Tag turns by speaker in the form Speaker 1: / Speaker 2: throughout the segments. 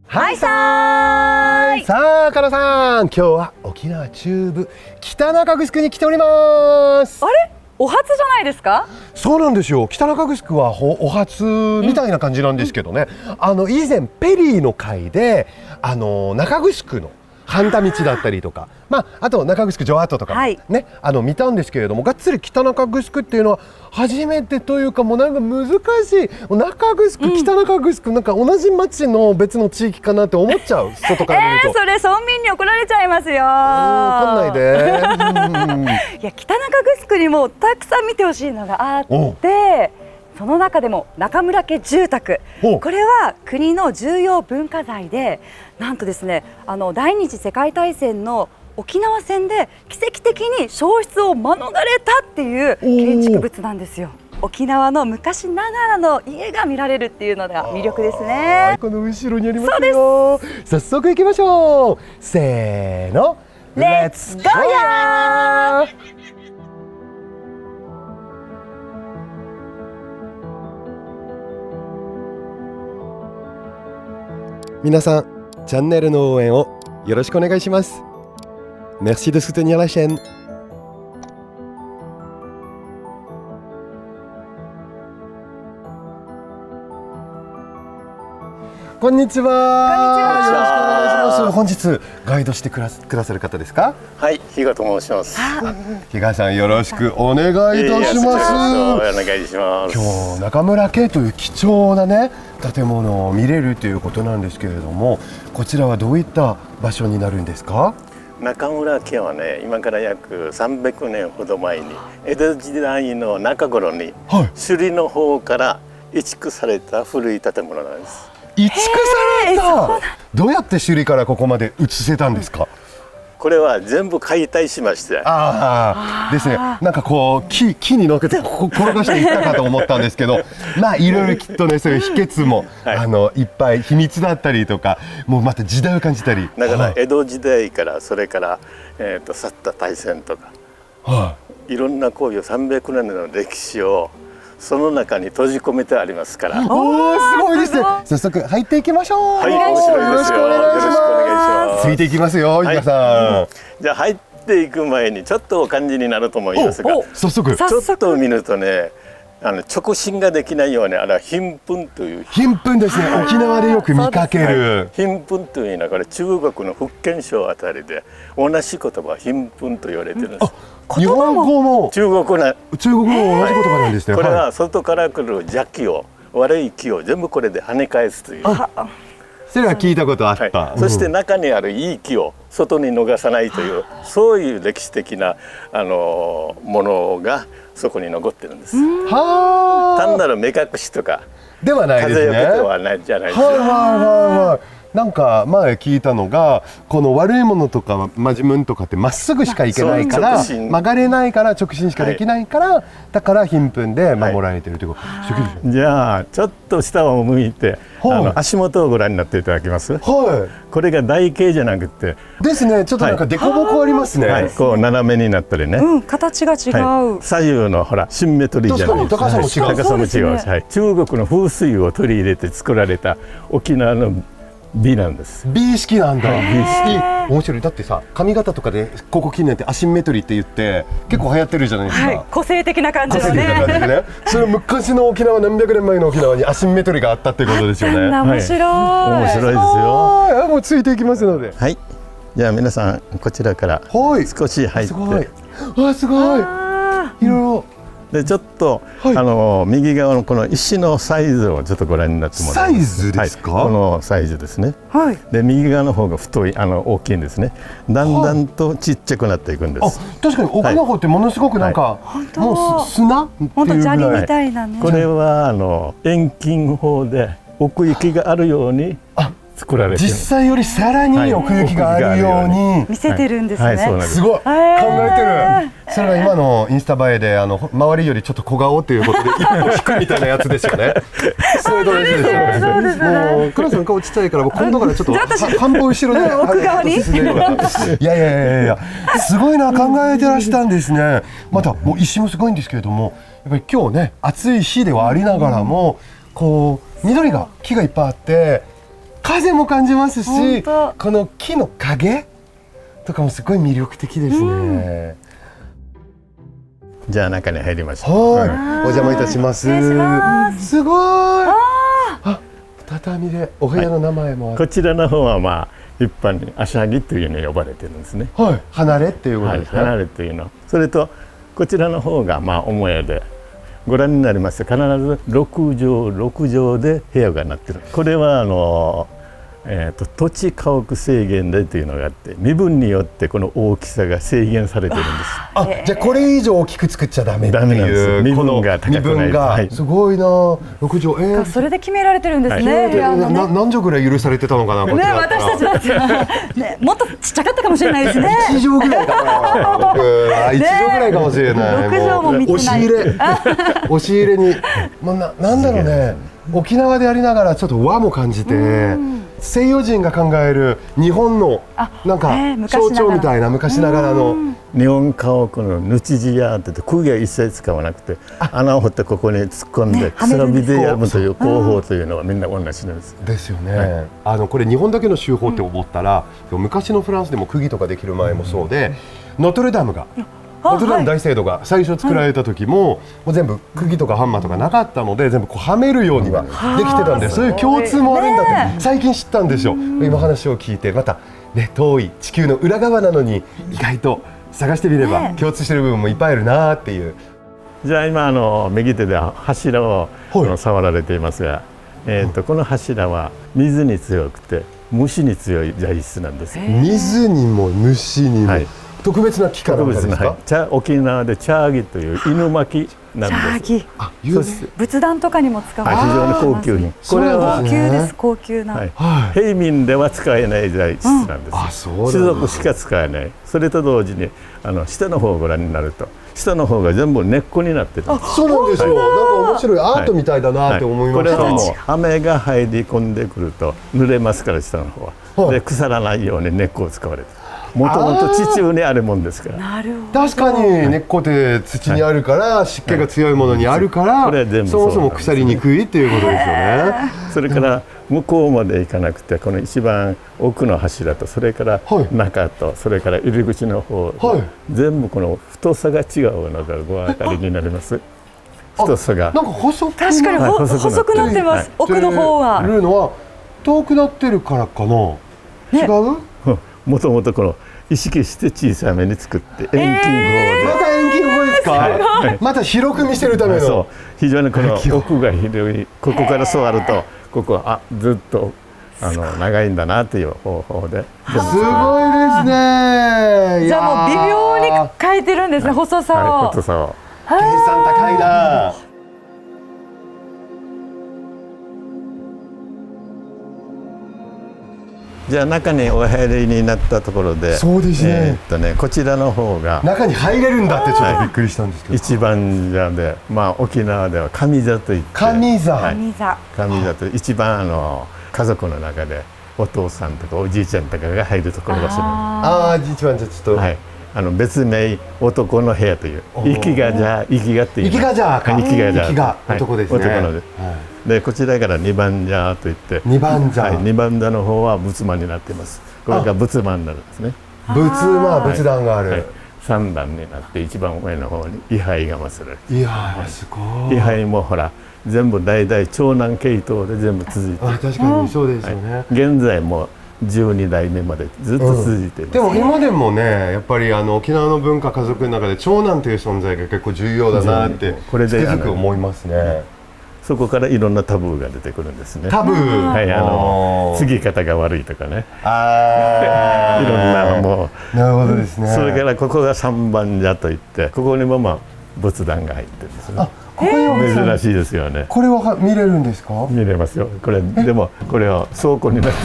Speaker 1: はいさーい。
Speaker 2: さあ、かなさん、今日は沖縄中部北中城に来ております。
Speaker 1: あれ、お初じゃないですか？
Speaker 2: そうなんですよ。北中城はお初みたいな感じなんですけどね、以前ペリーの会で中城の半田道だったりとか、あと中城城跡とかもね、見たんですけれども、がっつり北中城っていうのは初めてというか、もうなんか難しい、中城、北中城、なんか同じ町の別の地域かなって思っちゃう、外から見ると。
Speaker 1: それ村民に怒られちゃいますよ。
Speaker 2: 怒んないで。
Speaker 1: いや、北中城にもたくさん見てほしいのがあって、その中でも中村家住宅、これは国の重要文化財で、なんとですね、第二次世界大戦の沖縄戦で奇跡的に焼失を免れたっていう建築物なんですよ。沖縄の昔ながらの家が見られるっていうのが魅力ですね。
Speaker 2: この後ろにありますよ。早速行きましょう。せーの、
Speaker 1: レッツゴーやー。
Speaker 2: 皆さん、チャンネルの応援をよろしくお願いします。Merci de soutenir la chaîne。こんにちは。よろしくお願いします。本日ガイドしてくださる方ですか？
Speaker 3: はい、比嘉と申します。
Speaker 2: 比嘉さん、よろしくお願いいたします。
Speaker 3: お願いします。
Speaker 2: 今日中村家という貴重なね建物を見れるということなんですけれども、こちらはどういった場所になるんですか？
Speaker 3: 中村家はね、今から約300年ほど前に江戸時代の中頃に、首里の方から移築された古い建物なんです。
Speaker 2: 移築された。どうやって首里からここまで移せたんですか？
Speaker 3: これは全部解体しまして。
Speaker 2: ですね。なんかこう木に乗っけて転がしていったかと思ったんですけど、いろいろきっとね、そういう秘訣も、いっぱい秘密だったりとか、もうまた時代を感じたり。
Speaker 3: だから江戸時代からそれから去った大戦とか、いろんなこういう300年の歴史をその中に閉じ込めてありますから。
Speaker 2: すごいですね。早速入っていきましょう。
Speaker 3: はい、面白いですよ。よろしくお願いします。
Speaker 2: ついていきますよ、比嘉さ
Speaker 3: ん。じゃあ入っていく前にちょっとお感じになると思いますが、
Speaker 2: 早速
Speaker 3: ちょっと見るとね、直進ができないように、あれは貧粉という。
Speaker 2: 貧粉ですね。沖縄でよく見かける。
Speaker 3: 貧粉というのはこれ中国の福建省あたりで同じ言葉貧粉と言われてるんです。
Speaker 2: 日本語も
Speaker 3: 中国語も同じ言
Speaker 2: 葉なんですね。
Speaker 3: これは外から来る邪気を、悪い気を全部これで跳ね返すという。
Speaker 2: それは聞いたことあった。
Speaker 3: そして中にあるいい気を外に逃さないという、そういう歴史的なものがそこに残ってるんです。単なる目隠しとか
Speaker 2: ではないですね。
Speaker 3: 風よけではないじゃないですか。
Speaker 2: なんか前聞いたのが、この悪いものとかマジムンとかってまっすぐしか行けないから、曲がれないから、直進しかできないから、だから貧粉で守られているということ。
Speaker 3: じゃあちょっと下を向いて足元をご覧になっていただけます？これが台形じゃなくて
Speaker 2: ですね、ちょっとなんか凸凹ありますね。
Speaker 3: こう斜めになったりね、
Speaker 1: 形が違う。
Speaker 3: 左右のほらシンメトリーじゃないですか。
Speaker 2: 高さも違う。
Speaker 3: 高さも違う。中国の風水を取り入れて作られた沖縄の美なんです。
Speaker 2: 美意識なんだ。美意識。面白い。だってさ、髪型とかでここ近年ってアシンメトリーって言って結構流行ってるじゃないですか。
Speaker 1: 個性的な感じのね。
Speaker 2: それ昔の沖縄、何百年前の沖縄にアシンメトリーがあったってことですよね。
Speaker 1: 面白い。
Speaker 3: 面白いですよ。
Speaker 2: もうついていきますので。
Speaker 3: はい。じゃあ皆さんこちらから少し入って。
Speaker 2: すごい。すごい。いろいろ。
Speaker 3: でちょっと、右側のこの石のサイズをちょっとご覧になってもらいます。
Speaker 2: サイズですか？
Speaker 3: このサイズですね。で右側の方が太い大きいんですね。だんだんとちっちゃくなっていくんです。
Speaker 2: 確かに奥の方ってものすごくなんか、もう砂っていうぐらい。
Speaker 1: 砂利みたいなね。
Speaker 3: これは遠近法で奥行きがあるように作られている。
Speaker 2: 実際よりさらに奥行きがあるように
Speaker 1: 見せてるんですね。
Speaker 2: すごい考えてる。それが今のインスタ映えで周りよりちょっと小顔っていうことで一歩引くみたいなやつですよね。そういうことですよね。もうクラスの顔ちっちゃいから今度からちょっと半歩後ろで
Speaker 1: 奥側に。
Speaker 2: いやすごいな、考えてらしたんですね。またもう石もすごいんですけれども、やっぱり今日ね暑い日ではありながらもこう緑が木がいっぱいあって風も感じますし、
Speaker 1: 本当
Speaker 2: この木の影とかもすごい魅力的ですね。
Speaker 3: じゃあ中に入りましょう。
Speaker 2: はい、お邪魔いたします。
Speaker 1: 失礼します
Speaker 2: すごい。あ、畳でお部屋の名前もある。
Speaker 3: こちらの方はまあ一般に足はぎというのに呼ばれてるんですね。
Speaker 2: はい、離れっていうことですね。
Speaker 3: 離れというの。それとこちらの方がまあ母屋で、ご覧になりますと必ず6畳で部屋がなってる。これは土地家屋制限でというのがあって、身分によってこの大きさが制限されてるんです。
Speaker 2: あ、じゃあこれ以上大きく作っちゃダメって
Speaker 3: ダメなんです
Speaker 2: いう
Speaker 3: よ。身分が高くない。
Speaker 2: 身分がすごいな。6畳。
Speaker 1: それで決められてるんですね、
Speaker 3: はい
Speaker 1: 部屋のね。
Speaker 2: 何畳ぐらい許されてたのかな、こっち
Speaker 1: ね、
Speaker 2: だったら
Speaker 1: 私たちだって、ね、もっとちっちゃかったかもしれないですね。
Speaker 2: 1畳ぐらいかな。僕1畳ぐらいかもしれない。
Speaker 1: 6畳も見てない。
Speaker 2: 押し入れに、もうなんだろうね。沖縄でありながらちょっと和も感じて、西洋人が考える日本のなんか象徴みたいな昔ながらの。
Speaker 3: 日本家屋のぬち地屋って言って釘は一切使わなくて、穴を掘ってここに突っ込んでくさびでやるという工法というのはみんな同じなんです。
Speaker 2: ですよね。これ日本だけの手法って思ったら、昔のフランスでも釘とかできる前もそうで、ノートルダムが。ノートルダム大聖堂が最初作られた時も、もう全部釘とかハンマーとかなかったので、全部こうはめるようにはできてたんで、そういう共通もあるんだって最近知ったんですよ。今話を聞いて、またね、遠い地球の裏側なのに意外と探してみれば共通してる部分もいっぱいあるなっていう。
Speaker 3: じゃあ今右手で柱を触られていますが、この柱は水に強くて虫に強い材質なんです。
Speaker 2: 水にも虫にも、はい、特別な木からですか？
Speaker 3: 沖縄でチャーギという犬巻なんです。
Speaker 1: 仏壇とかにも使われる。
Speaker 3: 非常に高級品。
Speaker 1: これは高級です。高級な。
Speaker 3: 平民では使えない材質なんです。士族しか使えない。それと同時に下の方をご覧になると、下の方が全部根っこになってる。
Speaker 2: そうなんですよ。なんか面白いアートみたいだなって思いました。
Speaker 3: これはもう雨が入り込んでくると濡れますから、下の方は。で腐らないように根っこを使われてる。もともと地中にあるもんですから。
Speaker 1: なるほど。
Speaker 2: 確かに根っこって土にあるから、湿気が強いものにあるから、そもそも腐りにくいっていうことですよね。
Speaker 3: それから向こうまで行かなくて、この一番奥の柱と、それから中と、それから入り口の方、全部この太さが違うのがご分かりになります。太さが
Speaker 2: なんか細く、
Speaker 1: 確かに細くなってます。奥の方は。
Speaker 2: いうのは遠くなってるからかな。違う？
Speaker 3: もともとこの意識して小さめに作って遠近法で、
Speaker 2: また遠近法ですか？また広く見せるための。
Speaker 3: そう、非常にこの奥が広い。ここから座ると、ここはずっと長いんだなという方法で。
Speaker 2: すごいですね。
Speaker 1: じゃあもう微妙に変えてるんですね、細さを。
Speaker 3: 細さを。
Speaker 2: 計算高いな。
Speaker 3: じゃあ中にお入りになったところで、
Speaker 2: そうですね。
Speaker 3: こちらの方が
Speaker 2: 中に入れるんだってちょっとびっくりしたんですけど。
Speaker 3: 一番座で、まあ沖縄では上座といって、
Speaker 2: 上座、
Speaker 3: 上座と一番家族の中でお父さんとかおじいちゃんとかが入るところがする。
Speaker 2: ああ、一番じゃちょっと。
Speaker 3: はい。別名男の部屋という、生きがじゃ生きがっていう、
Speaker 2: 生きがじゃか、
Speaker 3: 生きがじゃ、
Speaker 2: 生きが男ですね。
Speaker 3: 男ので、こちらから二番座といって、
Speaker 2: 二番座、
Speaker 3: 二番座の方は仏間になっています。これが仏間になるんですね。
Speaker 2: 仏壇がある。
Speaker 3: 三段になって一番上の方に位牌が祀られて、
Speaker 2: いやすごい。
Speaker 3: 位牌もほら全部代々長男系統で全部続いて、
Speaker 2: 確かにそうですよね。
Speaker 3: 現在も12代目までずっと続いています。
Speaker 2: でも今でもね、やっぱり沖縄の文化、家族の中で長男という存在が結構重要だなってつくづく思いますね。
Speaker 3: そこからいろんなタブーが出てくるんですね。
Speaker 2: タブー、
Speaker 3: はい、継ぎ方が悪いとかね、いろんなのも。
Speaker 2: なるほどですね。
Speaker 3: それからここが三番座といって、ここにも仏壇が入ってるんですね。
Speaker 2: ここに
Speaker 3: 珍しいですよね。
Speaker 2: これは見れるんですか？
Speaker 3: 見れますよ。これでもこれは倉庫になって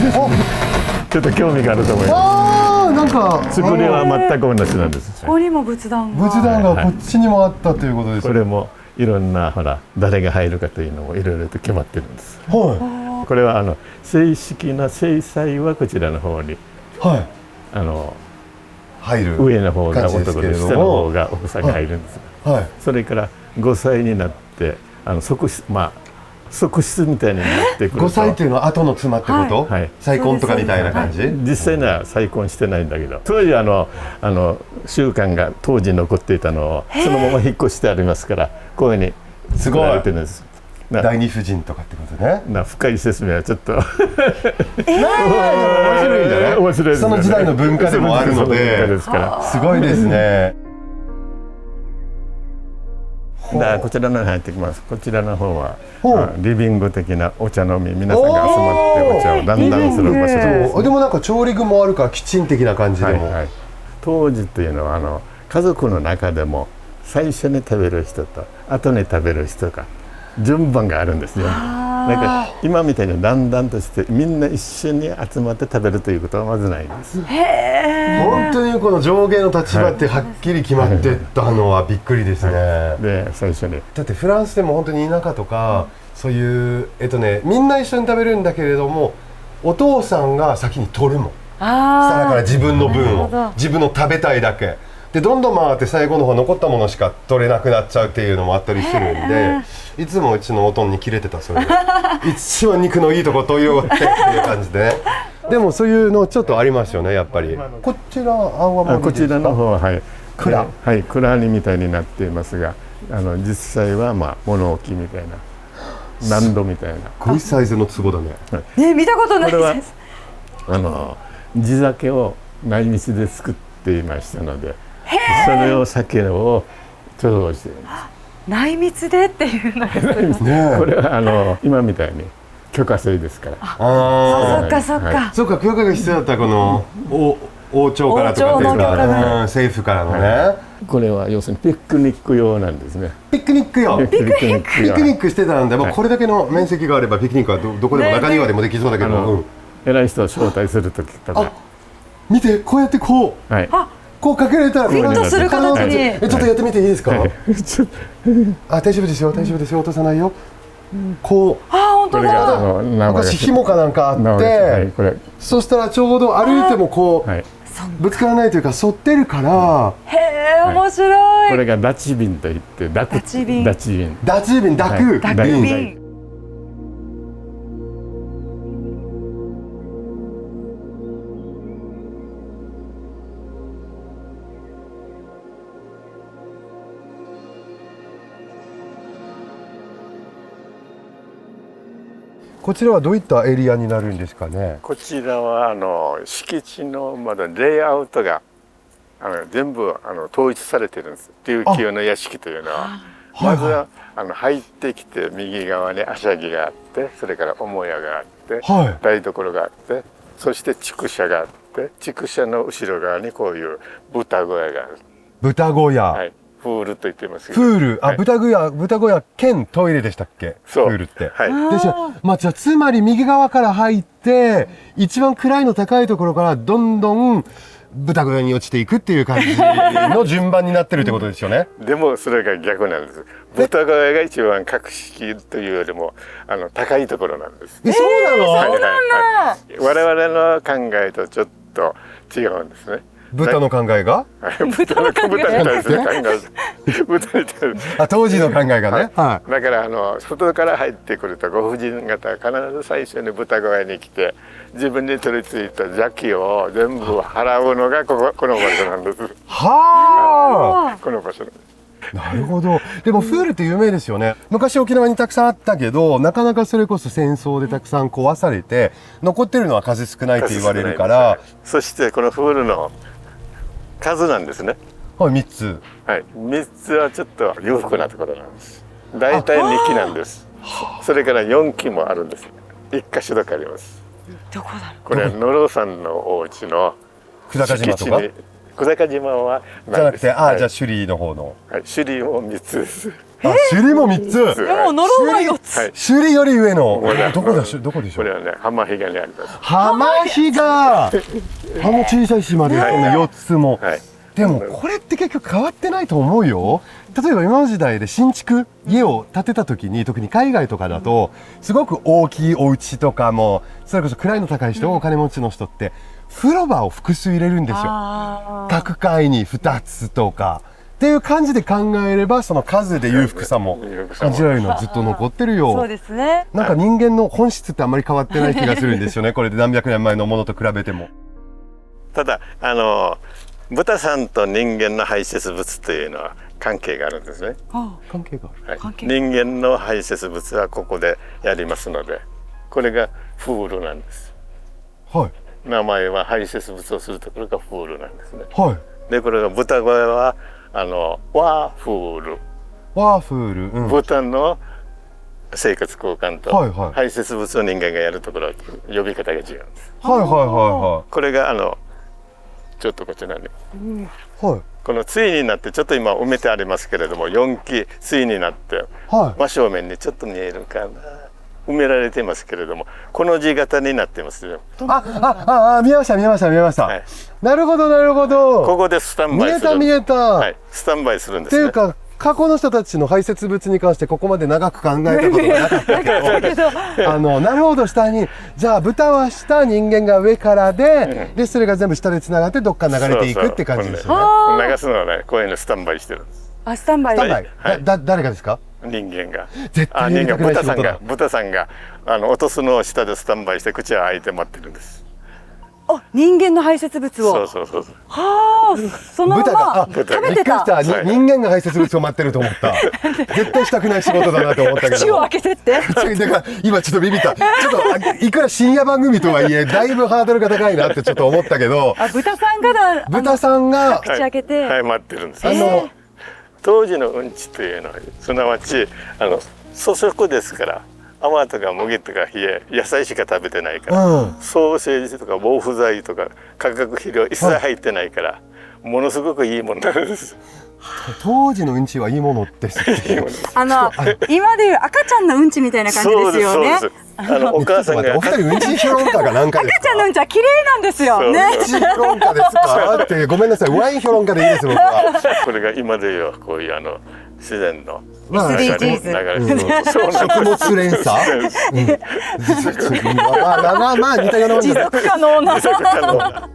Speaker 3: ちょっと興味があると思います。
Speaker 2: なんか
Speaker 3: 作りは全く同じなんです。
Speaker 1: ここにも仏壇が。
Speaker 2: 仏壇がこっちにもあったということです。
Speaker 3: これもいろんなほら誰が入るかというのもいろいろと決まってるんです。
Speaker 2: はい。
Speaker 3: これは正式な正祭はこちらの方に、
Speaker 2: はい。入る。
Speaker 3: 上の方が男で下の方が奥さんが入るんです。
Speaker 2: はい。
Speaker 3: それから5歳になって即まあ側室みたいになってくると。
Speaker 2: 5歳っていうのは後の妻ってこと、
Speaker 3: はい
Speaker 2: 再婚とかみたいな感じ、
Speaker 3: 実際には再婚してないんだけど、当時習慣が当時残っていたのをそのまま引っ越してありますから、こういうふうに作られてるんです。
Speaker 2: 第二夫人とかってことね。
Speaker 3: 深い説明はちょっと面
Speaker 2: 白いんじゃない？
Speaker 3: 面白いですね。
Speaker 2: その時代の文化でもあるので、
Speaker 3: 文化ですから
Speaker 2: すごいですね。
Speaker 3: こちらの方に入ってきます。こちらの方は
Speaker 2: ほう
Speaker 3: リビング的なお茶飲み、皆さんが集まってお茶をだんだんする場所です。
Speaker 2: でもなんか調理具もあるからキッチン的な感じでも、
Speaker 3: はいはい、当時というのは家族の中でも最初に食べる人と後に食べる人が順番があるんですよ。なんか今みたいにだんだんとしてみんな一緒に集まって食べるということはまずないんです。
Speaker 2: 本当にこの上下の立場ってはっきり決まってったのはびっくりですね、
Speaker 3: で最初に
Speaker 2: だってフランスでも本当に田舎とか、そういうみんな一緒に食べるんだけれどもお父さんが先に取るもん、皿から自分の分を自分の食べたいだけでどんどん回って最後の方残ったものしか取れなくなっちゃうっていうのもあったりするんで、いつもうちのおとんにキレてた。それで一番肉のいいとこ取りようっていう感じでね。でもそういうのちょっとありますよね、やっぱり。こちら青森ですか？
Speaker 3: こちらの方は
Speaker 2: 蔵、
Speaker 3: 蔵煮みたいになっていますが、実際は物置みたいな難度みたいな。
Speaker 2: すごいサイズの壺だね。
Speaker 1: ね、見たことないです。
Speaker 3: 地酒を内密で作っていましたので、それを酒を貯蔵しています。
Speaker 1: 内密でっていうのです
Speaker 2: ね。
Speaker 3: これは今みたいに許可制ですから。
Speaker 1: そっかそっか。
Speaker 2: そうか、許可が必要だったこの王朝からとかっていうか、政府からのね。
Speaker 3: これは要するにピクニック用なんですね。
Speaker 2: ピクニック用。ピクニックしてたんで、もうこれだけの面積があればピクニックはどこでも中庭でもできそうだけど。
Speaker 3: 偉い人を招待するときとか。
Speaker 2: 見て、こうやってこう。こうかけられたら
Speaker 1: フィットする形に。
Speaker 2: ちょっとやってみていいですか？大丈夫ですよ、大丈夫ですよ、落とさないよ。こう、
Speaker 1: 本当だ。
Speaker 2: 昔紐かなんかあって、そしたらちょうど歩いてもこうぶつからないというか反ってるから。
Speaker 1: へえ、面白い。
Speaker 3: これがダチ瓶といって、ダチ瓶、
Speaker 2: ダチ瓶、ダク瓶。こちらはどういったエリアになるんですかね。
Speaker 3: こちらは敷地のまだレイアウトが全部統一されてるんです。琉球の屋敷というのはまずは入ってきて右側にあしゃぎがあって、それから母屋があって、台所があって、そして畜舎があって、畜舎の後ろ側にこういう豚小屋がある。
Speaker 2: 豚小屋。
Speaker 3: プールと言ってますけ
Speaker 2: ど。プール、豚小屋兼トイレでしたっけ？
Speaker 3: そう。
Speaker 2: プールって。じゃあつまり右側から入って一番位の高いところからどんどん豚小屋に落ちていくっていう感じの順番になってるってことですよね。
Speaker 3: でもそれが逆なんです。豚小屋が一番格式というよりも高いところなんです。
Speaker 2: そうなの？
Speaker 3: 我々の考えとちょっと違うんですね。
Speaker 2: 豚の考えが？
Speaker 3: 豚に対する考え。豚に対する。
Speaker 2: 当時の考えがね。
Speaker 3: だから外から入ってくるとご婦人方は必ず最初に豚小屋に来て、自分に取り付いた邪気を全部払うのがこの場所なんです。
Speaker 2: はあ。
Speaker 3: この場所なんです。
Speaker 2: なるほど。でもプールって有名ですよね。昔沖縄にたくさんあったけど、なかなかそれこそ戦争でたくさん壊されて残ってるのは数少ないって言われるから。
Speaker 3: そしてこのプールの数なんですね。
Speaker 2: はい、3つ。
Speaker 3: はい、3つはちょっと裕福なところなんです。大体2基なんです。それから4基もあるんです。1箇所だけあります。
Speaker 1: どこだろう。
Speaker 3: これ野呂さんのお家の
Speaker 2: 久高島とか。
Speaker 3: 久高島は
Speaker 2: じゃなくて、じゃあ首里の方の。
Speaker 3: はい、首里も3つです。
Speaker 2: 首里も3つ。
Speaker 1: でも野呂は4つ。
Speaker 2: 首里より上の。どこでしょう。
Speaker 3: これはね、浜比嘉にあります。
Speaker 2: 浜比嘉。小さい島で4つも。でもこれって結局変わってないと思うよ。例えば今の時代で新築家を建てた時に、特に海外とかだとすごく大きいお家とかも、それこそ位の高い人、お金持ちの人って風呂場を複数入れるんですよ。各階に2つとか。っていう感じで考えれば、その数で裕福さも感じられるのはずっと残ってるよ。
Speaker 1: そうですね。
Speaker 2: なんか人間の本質ってあんまり変わってない気がするんですよね。これで何百年前のものと比べても。
Speaker 3: ただ豚さんと人間の排泄物というのは関係があるんですね。
Speaker 2: 関係がある。
Speaker 3: はい、人間の排泄物はここでやりますので、これがフールなんです。
Speaker 2: はい。
Speaker 3: 名前は排泄物をするところがフールなんですね。
Speaker 2: はい。
Speaker 3: でこれが豚小屋はワーフール、
Speaker 2: ワーフール、うん、
Speaker 3: 豚の生活空間と
Speaker 2: はいはい
Speaker 3: 排泄物を人間がやるところは呼び方が違うんです。
Speaker 2: はいはいは
Speaker 3: これがちょっとこちらに、
Speaker 2: いはい。はい。
Speaker 3: この対になってちょっと今埋めてありますけれども、4基対になって
Speaker 2: はい。
Speaker 3: 真正面にちょっと見えるかな、埋められてますけれども、この字型になってますよ。
Speaker 2: 見えました見えました見えました。
Speaker 3: はい、
Speaker 2: なるほどなるほど。
Speaker 3: ここでスタン
Speaker 2: 見え
Speaker 3: バイする。
Speaker 2: た見えた。
Speaker 3: はい、スタンバイするんですね。
Speaker 2: っていうか過去の人たちの排泄物に関してここまで長く考えたことがなかったけど、なるほど、下にじゃあ豚は下、人間が上からで、でそれが全部下でつながってどっか流れていくって感じですよね。
Speaker 3: 流すのはね、こういうのスタンバイしてるんです。
Speaker 1: スタンバイ。
Speaker 2: スタンバイ。
Speaker 3: はい、
Speaker 2: 誰がですか？
Speaker 3: 人間が。
Speaker 2: 絶対やりたくない仕事だ。
Speaker 3: 豚さんが落とすのを下でスタンバイして口は開いて待ってるんです。
Speaker 1: 人間の排泄物を。
Speaker 3: そう。
Speaker 1: はあ、そのまま食べてた。
Speaker 2: びっくりした。人間が排泄物を待ってると思った。絶対したくない仕事だなと思ったけど。
Speaker 1: 口を開けてって。
Speaker 2: だから今ちょっとビビった。ちょっといくら深夜番組とはいえだいぶハードルが高いなってちょっと思ったけど。
Speaker 1: 豚さんが
Speaker 2: 豚さんが
Speaker 1: 口開けて。
Speaker 3: はい、待ってるんです。当時のうんちというのはすなわち粗食ですから。泡とか麦とか冷え、野菜しか食べてないから、ソーセージとか防腐剤とか化学肥料一切入ってないから、ものすごくいいものなんです。
Speaker 2: 当時のうんちはいいものです。
Speaker 1: 今でいう赤ちゃんのうんちみたいな感じですよね。
Speaker 3: お母さんが
Speaker 2: お二人うんち評論家が何かですか？
Speaker 1: 赤ちゃんのうんちは綺麗なんですよね。
Speaker 2: うんち評論家ですか？ってごめんなさい、ワイン評論家でいいです僕は。
Speaker 3: これが今でいうこういう自然の
Speaker 1: SDGs、
Speaker 2: 食物連鎖。まあ似たようなもん
Speaker 1: 持続可能な。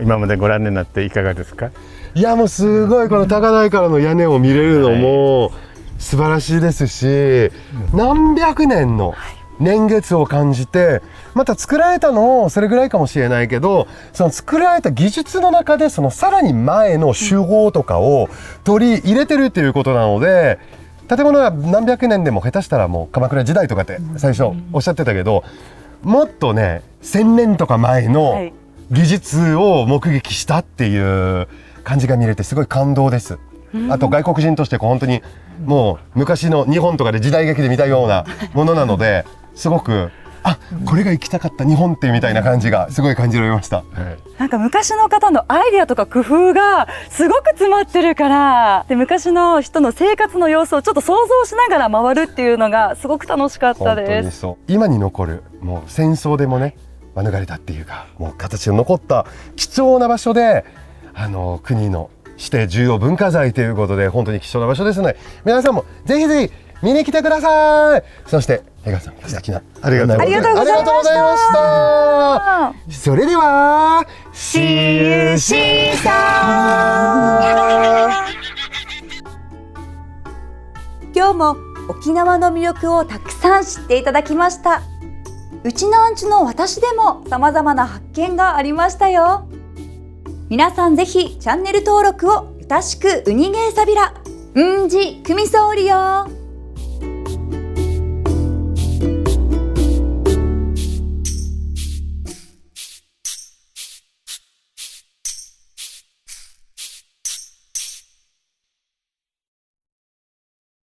Speaker 3: 今までご覧になっていかがですか？
Speaker 2: いやもうすごい、この高台からの屋根を見れるのも素晴らしいですし、何百年の年月を感じて、また作られたのもそれぐらいかもしれないけど、その作られた技術の中でそのさらに前の手法とかを取り入れてるっていうことなので、建物は何百年でも下手したらもう鎌倉時代とかって最初おっしゃってたけど、もっとね1000年とか前の技術を目撃したっていう感じが見れてすごい感動です。あと外国人として本当にもう昔の日本とかで時代劇で見たようなものなので、すごくこれが行きたかった日本ってみたいな感じがすごい感じられました。
Speaker 1: なんか昔の方のアイデアとか工夫がすごく詰まってるから、で昔の人の生活の様子をちょっと想像しながら回るっていうのがすごく楽しかったです。
Speaker 2: 本当にそう。今に残るもう戦争でもね免れたっていうか、もう形の残った貴重な場所で、国の指定重要文化財ということで本当に貴重な場所ですので、皆さんもぜひぜひ見に来てください。そして江川さん、素敵な
Speaker 1: ありがとうございました。
Speaker 2: それでは See you シーサー。
Speaker 1: 今日も沖縄の魅力をたくさん知っていただきました。うちなんちの私でも様々な発見がありましたよ。皆さんぜひチャンネル登録をよろしく。うにげーさびらうんじくみそうりよ。